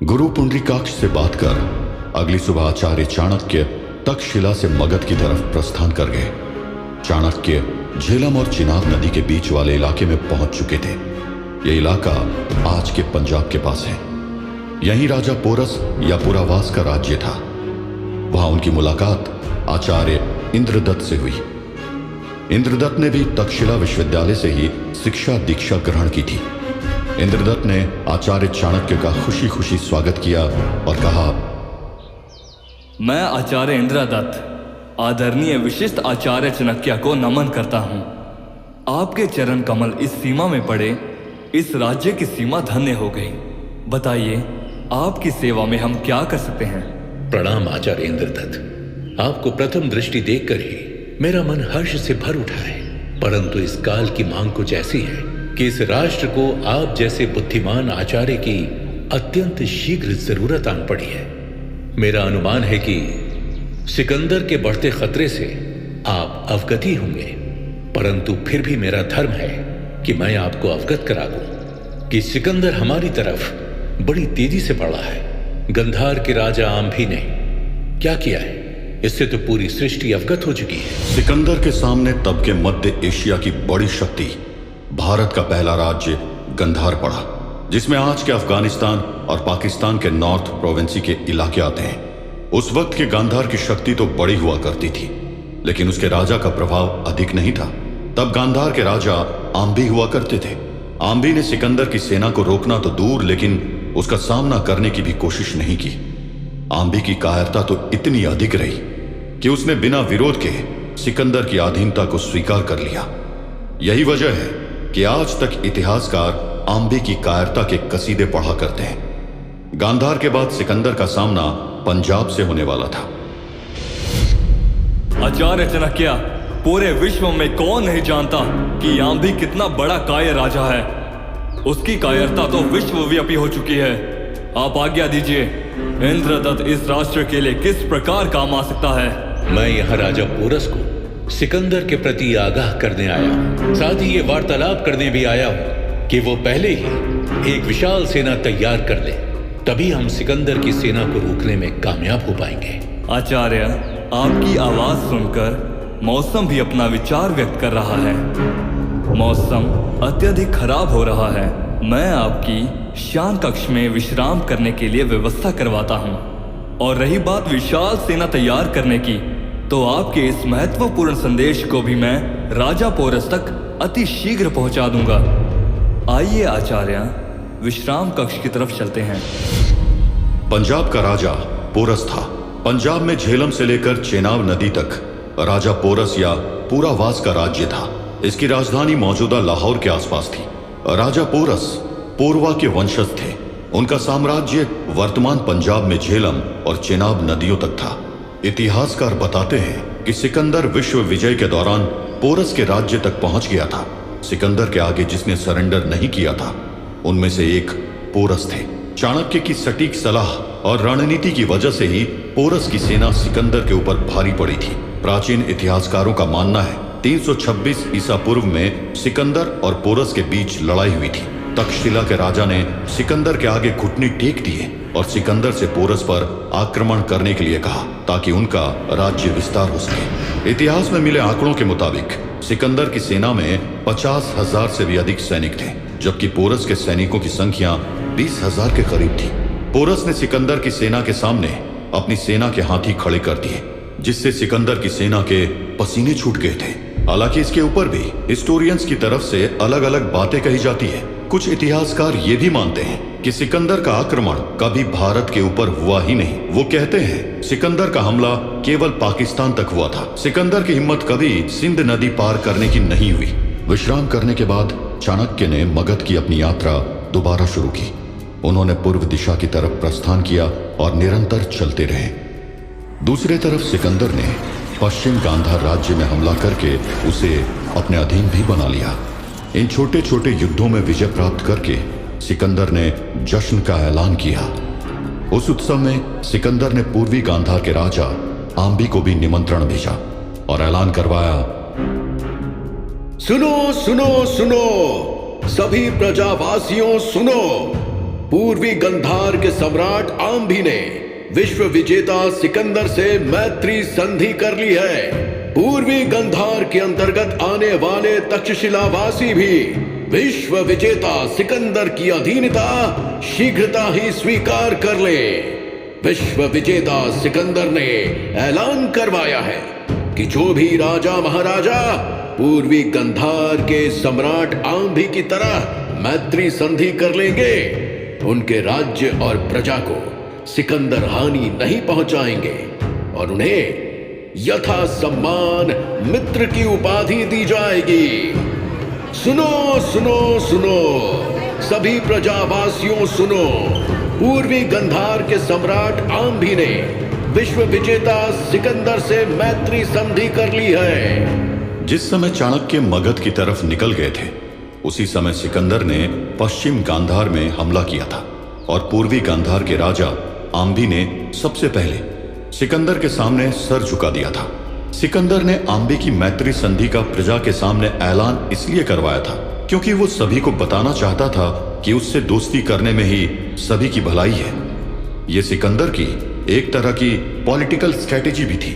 गुरु पुंडरीकाक्ष से बात कर अगली सुबह आचार्य चाणक्य तक्षशिला से मगध की तरफ प्रस्थान कर गए। चाणक्य झेलम और चिनाब नदी के बीच वाले इलाके में पहुंच चुके थे। यह इलाका आज के पंजाब के पास है। यहीं राजा पोरस या पुरावास का राज्य था। वहां उनकी मुलाकात आचार्य इंद्रदत्त से हुई। इंद्रदत्त ने भी तक्षशिला विश्वविद्यालय से ही शिक्षा दीक्षा ग्रहण की थी। इंद्रदत्त ने आचार्य चाणक्य का खुशी खुशी स्वागत किया और कहा, मैं आचार्य इंद्रदत्त आदरणीय विशिष्ट आचार्य चाणक्य को नमन करता हूं। आपके चरण कमल इस सीमा में पड़े, इस राज्य की सीमा धन्य हो गई। बताइए, आपकी सेवा में हम क्या कर सकते हैं? प्रणाम आचार्य इंद्रदत्त। आपको प्रथम दृष्टि देखकर ही मेरा मन हर्ष से भर उठा है। परंतु इस काल की मांग कुछ ऐसी है कि इस राष्ट्र को आप जैसे बुद्धिमान आचार्य की अत्यंत शीघ्र जरूरत आन पड़ी है। मेरा अनुमान है कि सिकंदर के बढ़ते खतरे से आप अवगत ही होंगे, परंतु फिर भी मेरा धर्म है कि मैं आपको अवगत करा दूं कि सिकंदर हमारी तरफ बड़ी तेजी से बढ़ा है। गंधार के राजा आम्भी ने क्या किया है, इससे तो पूरी सृष्टि अवगत हो चुकी है। सिकंदर के सामने तब के मध्य एशिया की बड़ी शक्ति भारत का पहला राज्य गंधार पड़ा, जिसमें आज के अफगानिस्तान और पाकिस्तान के नॉर्थ प्रोविंसी के इलाके आते हैं। उस वक्त के गांधार की शक्ति तो बड़ी हुआ करती थी, लेकिन उसके राजा का प्रभाव अधिक नहीं था। तब गांधार के राजा आम्भी हुआ करते थे। आम्भी ने सिकंदर की सेना को रोकना तो दूर, लेकिन उसका सामना करने की भी कोशिश नहीं की। आम्भी की कायरता तो इतनी अधिक रही कि उसने बिना विरोध के सिकंदर की अधीनता को स्वीकार कर लिया। यही वजह है कि आज तक इतिहासकार आम्भी की कायरता के कसीदे पढ़ा करते हैं। गांधार के बाद सिकंदर का सामना पंजाब से होने वाला था। आचार्य चाणक्य, पूरे विश्व में कौन नहीं जानता कि आम्भी कितना बड़ा कायर राजा है। उसकी कायरता तो विश्वव्यापी हो चुकी है। आप आज्ञा दीजिए, इंद्रदत्त इस राष्ट्र के लिए किस प्रकार काम आ सकता है? मैं यहाँ राजा पोरस को सिकंदर के प्रति आगाह करने आया हूँ। साथ ही ये वार्तालाप करने भी आया हूँ कि वो पहले ही एक विशाल सेना तैयार कर ले, तभी हम सिकंदर की सेना को रोकने में कामयाब हो पाएंगे। आचार्य, आपकी आवाज सुनकर मौसम भी अपना विचार व्यक्त कर रहा है। मौसम अत्यधिक खराब हो रहा है। मैं आपकी शान कक्ष में विश्राम करने के लिए व्यवस्था करवाता हूँ। और रही बात विशाल सेना तैयार करने की, तो आपके इस महत्वपूर्ण संदेश को भी मैं राजा पोरस तक अति शीघ्र पहुंचा दूंगा। आइए आचार्य, विश्राम कक्ष की तरफ चलते हैं। पंजाब का राजा पोरस था। पंजाब में झेलम से लेकर चेनाब नदी तक राजा पोरस या पुरावास का राज्य था। इसकी राजधानी मौजूदा लाहौर के आसपास थी। राजा पोरस पोरवा के वंशज थे। उनका साम्राज्य वर्तमान पंजाब में झेलम और चेनाब नदियों तक था। इतिहासकार बताते हैं कि सिकंदर विश्व विजय के दौरान पोरस के राज्य तक पहुंच गया था। सिकंदर के आगे जिसने सरेंडर नहीं किया था, उनमें से एक पोरस थे। चाणक्य की सटीक सलाह और रणनीति की वजह से ही पोरस की सेना सिकंदर के ऊपर भारी पड़ी थी। प्राचीन इतिहासकारों का मानना है 326 ईसा पूर्व में सिकंदर और पोरस के बीच लड़ाई हुई थी। तक्षशिला के राजा ने सिकंदर के आगे घुटने टेक दिए और सिकंदर से पोरस पर आक्रमण करने के लिए कहा, ताकि उनका राज्य विस्तार हो सके। इतिहास में मिले आंकड़ों के मुताबिक सिकंदर की सेना में 50,000 से भी अधिक सैनिक थे, जबकि पोरस के सैनिकों की संख्या 20,000 के करीब थी। पोरस ने सिकंदर की सेना के सामने अपनी सेना के हाथी खड़े कर दिए, जिससे सिकंदर की सेना के पसीने छूट गए थे। हालांकि इसके ऊपर भी हिस्टोरियंस की तरफ से अलग अलग बातें कही जाती है। कुछ इतिहासकार ये भी मानते हैं कि सिकंदर का आक्रमण कभी भारत के ऊपर हुआ ही नहीं। वो कहते हैं सिकंदर का हमला केवल पाकिस्तान तक हुआ था। सिकंदर की हिम्मत कभी सिंध नदी पार करने की नहीं हुई। विश्राम करने के बाद चाणक्य ने मगध की अपनी यात्रा दोबारा शुरू की। उन्होंने पूर्व दिशा की तरफ प्रस्थान किया और निरंतर चलते रहे। दूसरी तरफ सिकंदर ने पश्चिम गांधार राज्य में हमला करके उसे अपने अधीन भी बना लिया। इन छोटे छोटे युद्धों में विजय प्राप्त करके सिकंदर ने जश्न का ऐलान किया। उस उत्सव में सिकंदर ने पूर्वी गांधार के राजा आम्भी को भी निमंत्रण भेजा और ऐलान करवाया, सुनो सुनो सुनो, सभी प्रजावासियों सुनो। पूर्वी गंधार के सम्राट आम्भी ने विश्व विजेता सिकंदर से मैत्री संधि कर ली है। पूर्वी गंधार के अंतर्गत आने वाले तक्षशिलावासी भी विश्व विजेता सिकंदर की अधीनता शीघ्रता ही स्वीकार कर ले। विश्व विजेता सिकंदर ने ऐलान करवाया है कि जो भी राजा महाराजा पूर्वी गंधार के सम्राट आम्भी की तरह मैत्री संधि कर लेंगे, उनके राज्य और प्रजा को सिकंदर हानि नहीं पहुंचाएंगे और उन्हें यथा सम्मान मित्र की उपाधि दी जाएगी। सुनो सुनो सुनो, सभी प्रजावासियों सुनो, पूर्वी गंधार के सम्राट आम्भी ने विश्व विजेता सिकंदर से मैत्री संधि कर ली है। जिस समय चाणक्य मगध की तरफ निकल गए थे, उसी समय सिकंदर ने पश्चिम गांधार में हमला किया था और पूर्वी गांधार के राजा आम्भी ने सबसे पहले सिकंदर के सामने सर झुका दिया था। सिकंदर ने आम्भी की मैत्री संधि का प्रजा के सामने ऐलान इसलिए करवाया था क्योंकि वो सभी को बताना चाहता था कि उससे दोस्ती करने में ही सभी की भलाई है। ये सिकंदर की एक तरह की पॉलिटिकल स्ट्रेटेजी भी थी।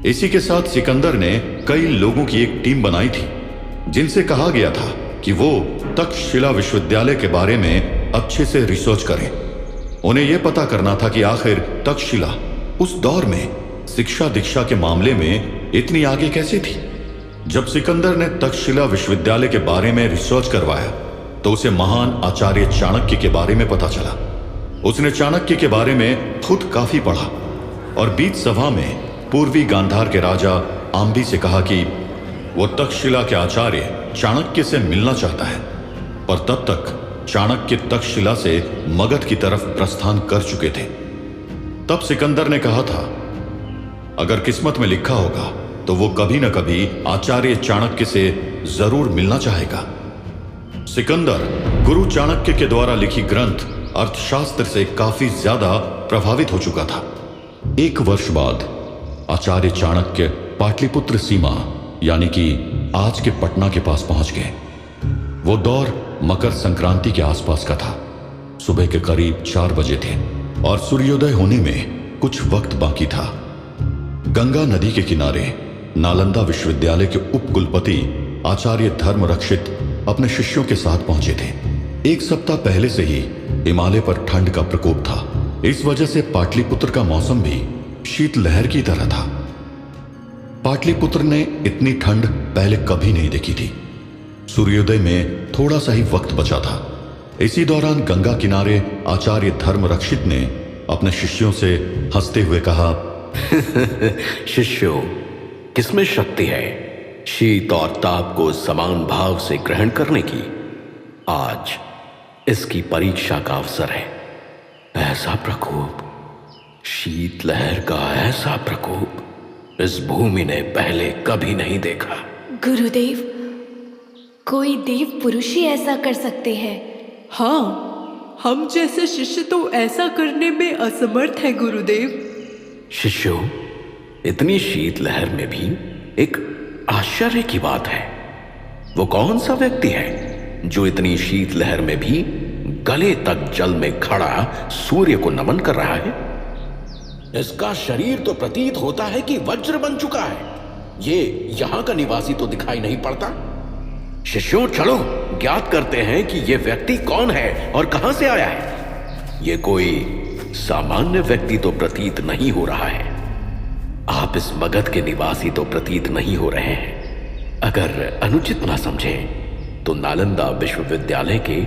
इसी के साथ सिकंदर ने कई लोगों की एक टीम बनाई थी जिनसे कहा गया था कि वो तक्षशिला विश्वविद्यालय के बारे में अच्छे से रिसर्च करें। उन्हें यह पता करना था कि आखिर तक्षशिला उस दौर में शिक्षा दीक्षा के मामले में इतनी आगे कैसे थी। जब सिकंदर ने तक्षशिला विश्वविद्यालय के बारे में रिसर्च करवाया तो उसे महान आचार्य चाणक्य के बारे में पता चला। उसने चाणक्य के बारे में खुद काफी पढ़ा और बीच सभा में पूर्वी गांधार के राजा आम्भी से कहा कि वो तक्षशिला के आचार्य चाणक्य से मिलना चाहता है, पर तब तक चाणक्य तक्षशिला से मगध की तरफ प्रस्थान कर चुके थे। तब सिकंदर ने कहा था, अगर किस्मत में लिखा होगा तो वो कभी न कभी आचार्य चाणक्य से जरूर मिलना चाहेगा। सिकंदर गुरु चाणक्य के द्वारा लिखी ग्रंथ अर्थशास्त्र से काफी ज्यादा प्रभावित हो चुका था। 1 वर्ष बाद आचार्य चाणक्य पाटलिपुत्र सीमा यानी कि आज के पटना के पास पहुंच गए। वो दौर मकर संक्रांति के आसपास का था। सुबह के करीब 4 बजे थे और सूर्योदय होने में कुछ वक्त बाकी था। गंगा नदी के किनारे नालंदा विश्वविद्यालय के उपकुलपति आचार्य धर्मरक्षित अपने शिष्यों के साथ पहुंचे थे। 1 सप्ताह पहले से ही हिमालय पर ठंड का प्रकोप था। इस वजह से पाटलिपुत्र का मौसम भी शीतलहर की तरह था। पाटलिपुत्र ने इतनी ठंड पहले कभी नहीं देखी थी। सूर्योदय में थोड़ा सा ही वक्त बचा था। इसी दौरान गंगा किनारे आचार्य धर्मरक्षित ने अपने शिष्यों से हंसते हुए कहा, शिष्यों, किसमें शक्ति है शीत और ताप को समान भाव से ग्रहण करने की? आज इसकी परीक्षा का अवसर है। ऐसा प्रकोप, शीतलहर का ऐसा प्रकोप इस भूमि ने पहले कभी नहीं देखा। गुरुदेव, कोई देव पुरुष ही ऐसा कर सकते हैं। हाँ, हम जैसे शिष्य तो ऐसा करने में असमर्थ है गुरुदेव। शिष्यों, इतनी शीतलहर में भी एक आश्चर्य की बात है। वो कौन सा व्यक्ति है जो इतनी शीतलहर में भी गले तक जल में खड़ा सूर्य को नमन कर रहा है? इसका शरीर तो प्रतीत होता है कि वज्र बन चुका है। ये यहां का निवासी तो दिखाई नहीं पड़ता। शिष्यों, चलो ज्ञात करते हैं कि ये व्यक्ति कौन है और कहां से आया है। ये कोई सामान्य व्यक्ति तो प्रतीत नहीं हो रहा है। आप इस मगध के निवासी तो प्रतीत नहीं हो रहे हैं। अगर अनुचित ना समझें तो नालंदा विश्वविद्यालय के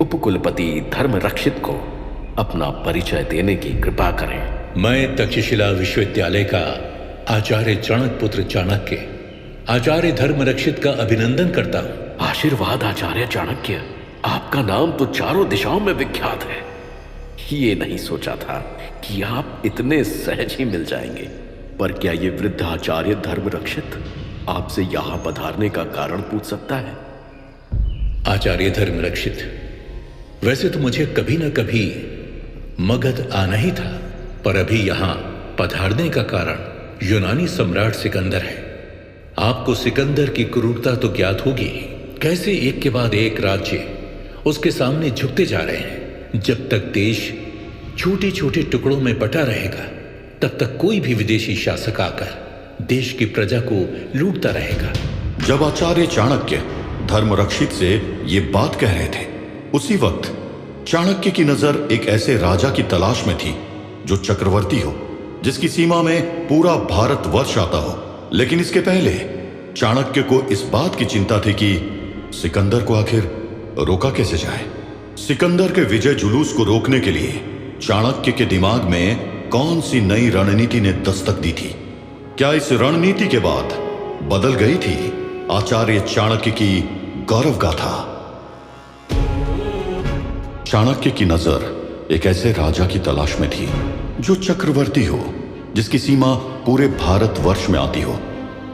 उपकुलपति धर्मरक्षित को अपना परिचय देने की कृपा करें। मैं तक्षशिला विश्वविद्यालय का आचार्य चाणक्यपुत्र चाणक्य आचार्य धर्मरक्षित का अभिनंदन करता हूं। आशीर्वाद आचार्य चाणक्य, आपका नाम तो चारों दिशाओं में विख्यात है। ये नहीं सोचा था कि आप इतने सहज ही मिल जाएंगे। पर क्या ये वृद्ध आचार्य धर्मरक्षित आपसे यहां पधारने का कारण पूछ सकता है? आचार्य धर्मरक्षित, वैसे तो मुझे कभी ना कभी मगध आना ही था, पर अभी यहां पधारने का कारण यूनानी सम्राट सिकंदर है। आपको सिकंदर की क्रूरता तो ज्ञात होगी। कैसे एक के बाद एक राज्य उसके सामने झुकते जा रहे हैं। जब तक देश छोटे छोटे टुकड़ों में बटा रहेगा, तब तक कोई भी विदेशी शासक आकर देश की प्रजा को लूटता रहेगा। जब आचार्य चाणक्य धर्मरक्षित से ये बात कह रहे थे, उसी वक्त चाणक्य की नजर एक ऐसे राजा की तलाश में थी जो चक्रवर्ती हो, जिसकी सीमा में पूरा भारतवर्ष आता हो। लेकिन इसके पहले चाणक्य को इस बात की चिंता थी कि सिकंदर को आखिर रोका कैसे जाए। सिकंदर के विजय जुलूस को रोकने के लिए चाणक्य के दिमाग में कौन सी नई रणनीति ने दस्तक दी थी? क्या इस रणनीति के बाद बदल गई थी आचार्य चाणक्य की गौरव गाथा? चाणक्य की नजर एक ऐसे राजा की तलाश में थी जो चक्रवर्ती हो, जिसकी सीमा पूरे भारतवर्ष में आती हो।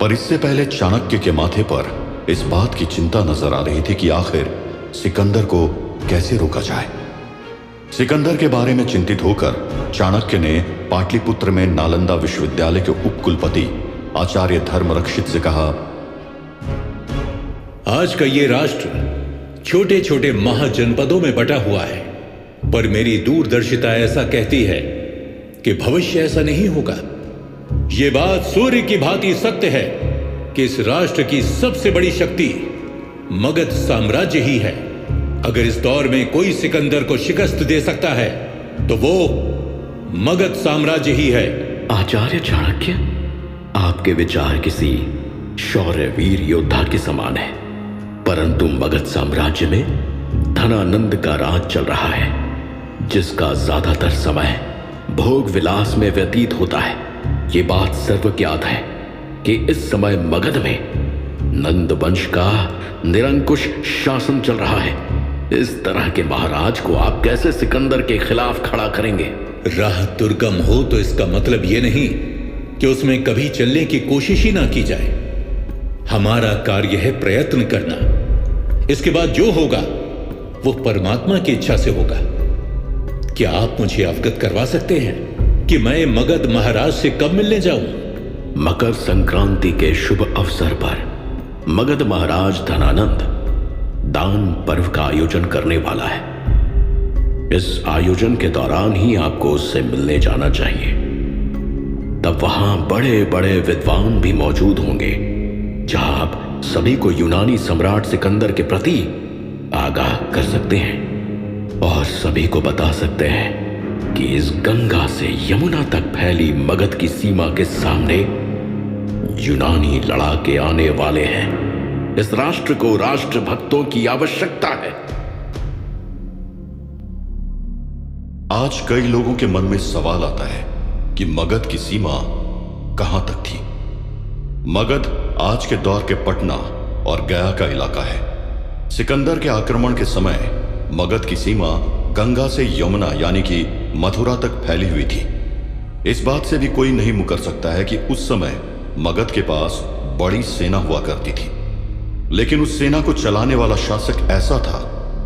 पर इससे पहले चाणक्य के माथे पर इस बात की चिंता नजर आ रही थी कि आखिर सिकंदर को कैसे रोका जाए। सिकंदर के बारे में चिंतित होकर चाणक्य ने पाटलिपुत्र में नालंदा विश्वविद्यालय के उपकुलपति आचार्य धर्मरक्षित से कहा, आज का ये राष्ट्र छोटे छोटे महाजनपदों में बटा हुआ है, पर मेरी दूरदर्शिता ऐसा कहती है कि भविष्य ऐसा नहीं होगा। ये बात सूर्य की भांति सत्य है कि इस राष्ट्र की सबसे बड़ी शक्ति मगध साम्राज्य ही है। अगर इस दौर में कोई सिकंदर को शिकस्त दे सकता है तो वो मगध साम्राज्य ही है। आचार्य चाणक्य, आपके विचार किसी शौर्यवीर योद्धा के समान है, परंतु मगध साम्राज्य में धनानंद का राज चल रहा है, जिसका ज्यादातर समय भोग विलास में व्यतीत होता है। ये बात सर्वज्ञात है कि इस समय मगध में नंद वंश का निरंकुश शासन चल रहा है। इस तरह के महाराज को आप कैसे सिकंदर के खिलाफ खड़ा करेंगे? राह दुर्गम हो तो इसका मतलब यह नहीं कि उसमें कभी चलने की कोशिश ही ना की जाए। हमारा कार्य है प्रयत्न करना। इसके बाद जो होगा वो परमात्मा की इच्छा से होगा। क्या आप मुझे अवगत करवा सकते हैं कि मैं मगध महाराज से कब मिलने जाऊं? मकर संक्रांति के शुभ अवसर पर मगध महाराज धनानंद दान पर्व का आयोजन करने वाला है। इस आयोजन के दौरान ही आपको उससे मिलने जाना चाहिए। तब वहां बड़े बड़े विद्वान भी मौजूद होंगे, जहां आप सभी को यूनानी सम्राट सिकंदर के प्रति आगाह कर सकते हैं और सभी को बता सकते हैं कि इस गंगा से यमुना तक फैली मगध की सीमा के सामने यूनानी लड़ाके आने वाले हैं। इस राष्ट्र को राष्ट्रभक्तों की आवश्यकता है। आज कई लोगों के मन में सवाल आता है कि मगध की सीमा कहां तक थी। मगध आज के दौर के पटना और गया का इलाका है। सिकंदर के आक्रमण के समय मगध की सीमा गंगा से यमुना यानी कि मथुरा तक फैली हुई थी। इस बात से भी कोई नहीं मुकर सकता है कि उस समय मगध के पास बड़ी सेना हुआ करती थी, लेकिन उस सेना को चलाने वाला शासक ऐसा था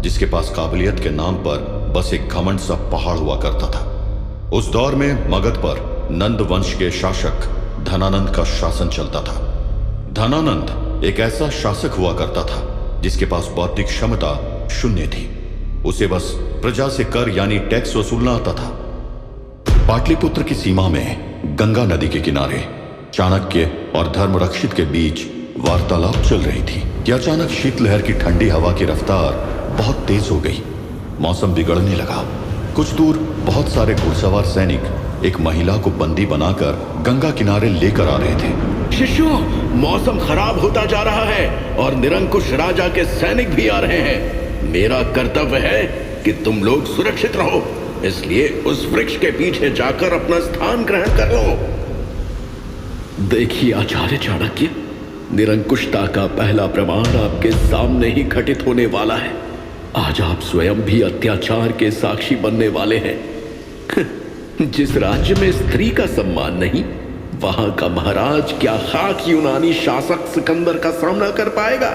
जिसके पास काबिलियत के नाम पर बस एक घमंड सा पहाड़ हुआ करता था। उस दौर में मगध पर नंद वंश के शासक धनानंद का शासन चलता था। धनानंद एक ऐसा शासक हुआ करता था जिसके पास बौद्धिक क्षमता शून्य थी। उसे बस प्रजा से कर यानी टैक्स वसूलना आता था। पाटलिपुत्र की सीमा में गंगा नदी के किनारे चाणक्य और धर्मरक्षित के बीच वार्तालाप चल रही थी कि अचानक शीतलहर की ठंडी हवा की रफ्तार बहुत तेज हो गई। मौसम बिगड़ने लगा। कुछ दूर बहुत सारे घुड़सवार सैनिक एक महिला को बंदी बनाकर गंगा किनारे लेकर आ रहे थे। शिष्यों, मौसम खराब होता जा रहा है और निरंकुश राजा के सैनिक भी आ रहे हैं। मेरा कर्तव्य है कि तुम लोग सुरक्षित रहो, इसलिए उस वृक्ष के पीछे जाकर अपना स्थान ग्रहण कर लो। देखिए आचार्य चाणक्य, निरंकुशता का पहला प्रमाण आपके सामने ही घटित होने वाला है। आज आप स्वयं भी अत्याचार के साक्षी बनने वाले हैं। जिस राज्य में स्त्री का सम्मान नहीं, वहां का महाराज क्या खाक यूनानी शासक सिकंदर का सामना कर पाएगा?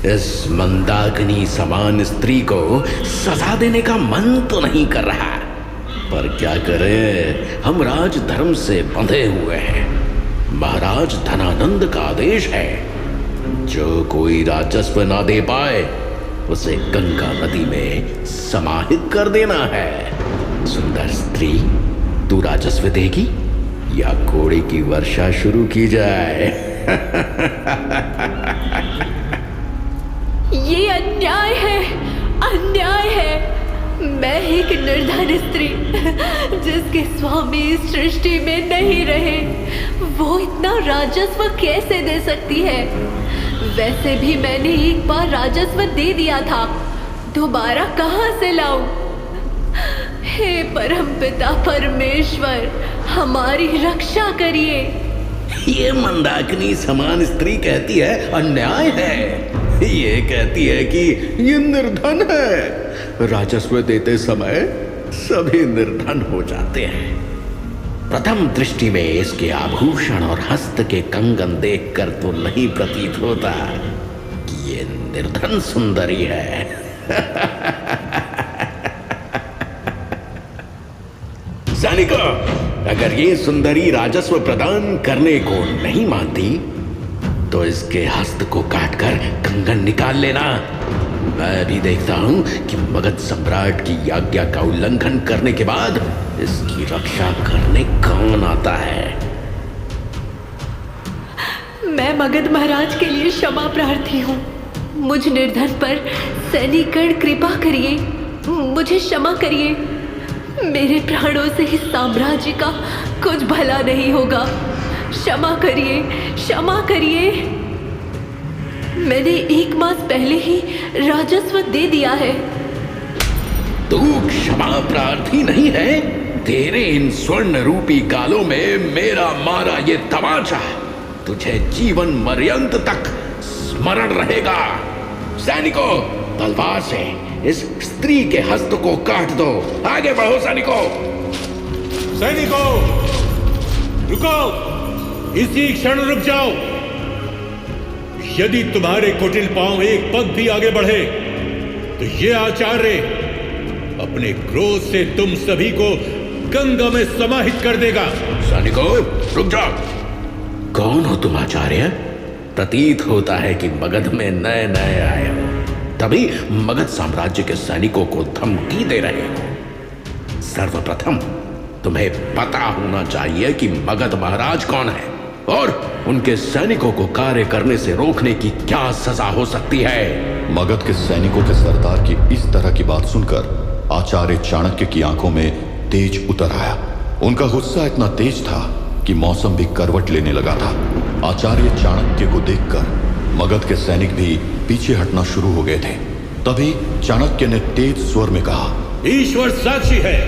इस मंदाकिनी समान स्त्री को सजा देने का मन तो नहीं कर रहा, पर क्या करें, हम राजधर्म से बंधे हुए हैं। महाराज धनानंद का आदेश है, जो कोई राजस्व ना दे पाए उसे गंगा नदी में समाहित कर देना है। सुंदर स्त्री, तू राजस्व देगी या घोड़े की वर्षा शुरू की जाए? ये अन्याय है, अन्याय है। मैं एक निर्धन स्त्री जिसके स्वामी इस सृष्टि में नहीं रहे, वो इतना राजस्व कैसे दे सकती है? वैसे भी मैंने एक बार राजस्व दे दिया था, दोबारा कहाँ से लाऊं? हे परमपिता परमेश्वर, हमारी रक्षा करिए। ये मंदाकिनी समान स्त्री कहती है अन्याय है। ये कहती है कि ये निर्धन है। राजस्व देते समय सभी निर्धन हो जाते हैं। प्रथम दृष्टि में इसके आभूषण और हस्त के कंगन देखकर तो नहीं प्रतीत होता कि ये निर्धन सुंदरी है। सैनिकों, अगर ये सुंदरी राजस्व प्रदान करने को नहीं मानती तो इसके हस्त को काटकर कंगन निकाल लेना। मैं भी देखता हूं कि मगध सम्राट की आज्ञा का उल्लंघन करने के बाद इसकी रक्षा करने कौन आता है। मैं मगध महाराज के लिए क्षमा प्रार्थी हूँ। मुझ निर्धन पर सैनिकगण कृपा करिए, मुझे क्षमा करिए। मेरे प्राणों से इस साम्राज्य का कुछ भला नहीं होगा। क्षमा करिए, क्षमा करिए। मैंने 1 मास पहले ही राजस्व दे दिया है। तू क्षमा प्रार्थी नहीं है? तेरे इन स्वर्ण रूपी गालों में मेरा मारा ये तमाचा तुझे जीवन पर्यंत तक स्मरण रहेगा। सैनिकों, तलवार से इस स्त्री के हस्त को काट दो। आगे बढ़ो सैनिकों। सैनिकों, रुको, इसी क्षण रुक जाओ। यदि तुम्हारे कुटिल पांव एक पग भी आगे बढ़े तो ये आचार्य अपने क्रोध से तुम सभी को गंगा में समाहित कर देगा। सैनिकों, रुक जाओ। कौन हो तुम आचार्य? प्रतीत होता है कि मगध में नए नए आए हो, तभी मगध साम्राज्य के सैनिकों को धमकी दे रहे हो। सर्वप्रथम तुम्हें पता होना चाहिए कि मगध महाराज कौन है और उनके सैनिकों को कार्य करने से रोकने की क्या सजा हो सकती है। मगध के सैनिकों के सरदार की इस तरह की बात सुनकर आचार्य चाणक्य की आंखों में तेज उतर आया। उनका गुस्सा इतना तेज था कि मौसम भी करवट लेने लगा था। आचार्य चाणक्य को देखकर मगध के सैनिक भी पीछे हटना शुरू हो गए थे। तभी चाणक्य ने तेज स्वर में कहा, ईश्वर साक्षी है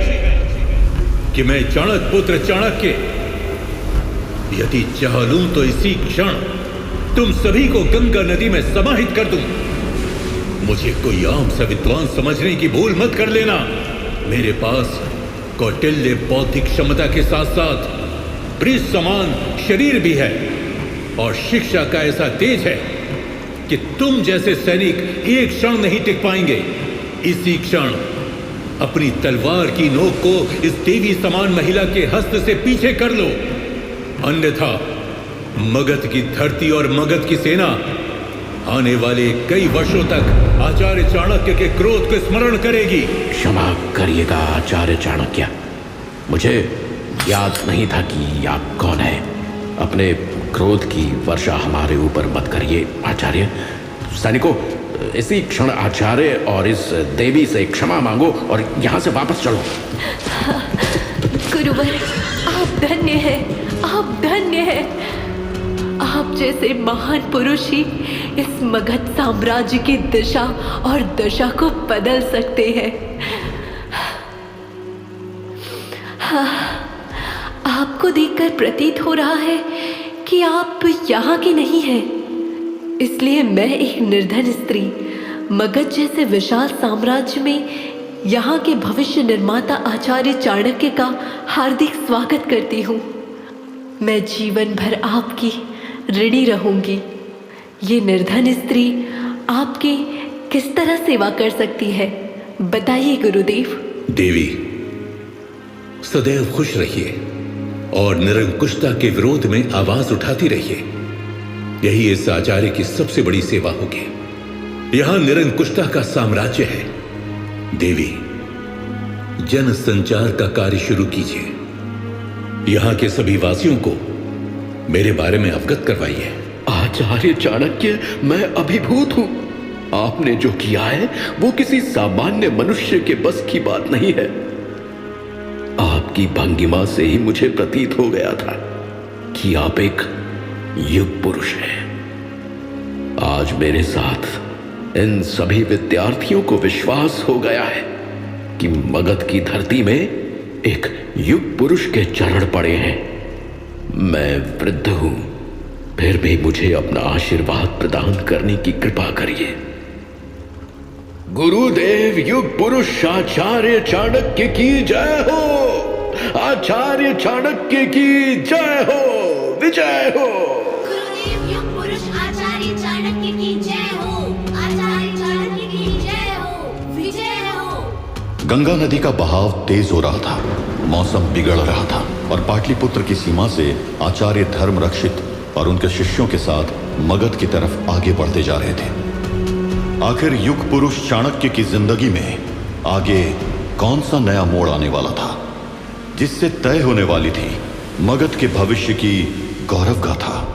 कि मैं चाणक्य पुत्र चाणक्य यदि चाह लूं तो इसी क्षण तुम सभी को गंगा नदी में समाहित कर दूं। मुझे कोई आम सा विद्वान समझने की भूल मत कर लेना। मेरे पास कौटिल्य बौद्धिक क्षमता के साथ साथ वृष समान शरीर भी है और शिक्षा का ऐसा तेज है कि तुम जैसे सैनिक एक क्षण नहीं टिक पाएंगे। इसी क्षण अपनी तलवार की नोक को इस देवी समान महिला के हस्त से पीछे कर लो, अन्यथा मगध की धरती और मगध की सेना आने वाले कई वर्षों तक आचार्य चाणक्य के क्रोध को स्मरण करेगी। क्षमा करिएगा आचार्य चाणक्य, मुझे याद नहीं था कि आप कौन है। अपने क्रोध की वर्षा हमारे ऊपर मत करिए आचार्य। सैनिकों, इसी क्षण आचार्य और इस देवी से क्षमा मांगो और यहाँ से वापस चलो। गुरुवर, आप धन्य हैं, आप धन्य हैं। आप जैसे महान पुरुष ही इस मगध साम्राज्य की दिशा और दशा को बदल सकते हैं। हाँ, आपको देखकर प्रतीत हो रहा है कि आप यहाँ की नहीं हैं। इसलिए मैं एक निर्धन स्त्री मगध जैसे विशाल साम्राज्य में यहाँ के भविष्य निर्माता आचार्य चाणक्य का हार्दिक स्वागत करती हूँ। मैं जीवन भर आपकी ऋणी रहूंगी। ये निर्धन स्त्री आपकी किस तरह सेवा कर सकती है, बताइए गुरुदेव। देवी, सदैव खुश रहिए और निरंकुशता के विरोध में आवाज उठाती रहिए। यही इस आचार्य की सबसे बड़ी सेवा होगी। यहां निरंकुशता का साम्राज्य है। देवी, जन संचार का कार्य शुरू कीजिए। यहां के सभी वासियों को मेरे बारे में अवगत करवाइए। आचार्य चाणक्य, मैं अभिभूत हूं। आपने जो किया है वो किसी सामान्य मनुष्य के बस की बात नहीं है। आपकी भंगिमा से ही मुझे प्रतीत हो गया था कि आप एक युग पुरुष हैं। आज मेरे साथ इन सभी विद्यार्थियों को विश्वास हो गया है कि मगध की धरती में एक युग पुरुष के चरण पड़े हैं। मैं वृद्ध हूं, फिर भी मुझे अपना आशीर्वाद प्रदान करने की कृपा करिए। गुरुदेव युग पुरुष आचार्य चाणक्य की जय हो। आचार्य चाणक्य की जय हो, विजय हो। गुरुदेव युग पुरुष आचार्य चाणक्य की जय हो। आचार्य चाणक्य की जय हो, विजय हो। गंगा नदी का बहाव तेज हो रहा था, मौसम बिगड़ रहा था और पाटलिपुत्र की सीमा से आचार्य धर्म रक्षित और उनके शिष्यों के साथ मगध की तरफ आगे बढ़ते जा रहे थे। आखिर युग पुरुष चाणक्य की जिंदगी में आगे कौन सा नया मोड़ आने वाला था, जिससे तय होने वाली थी मगध के भविष्य की गौरव गाथा।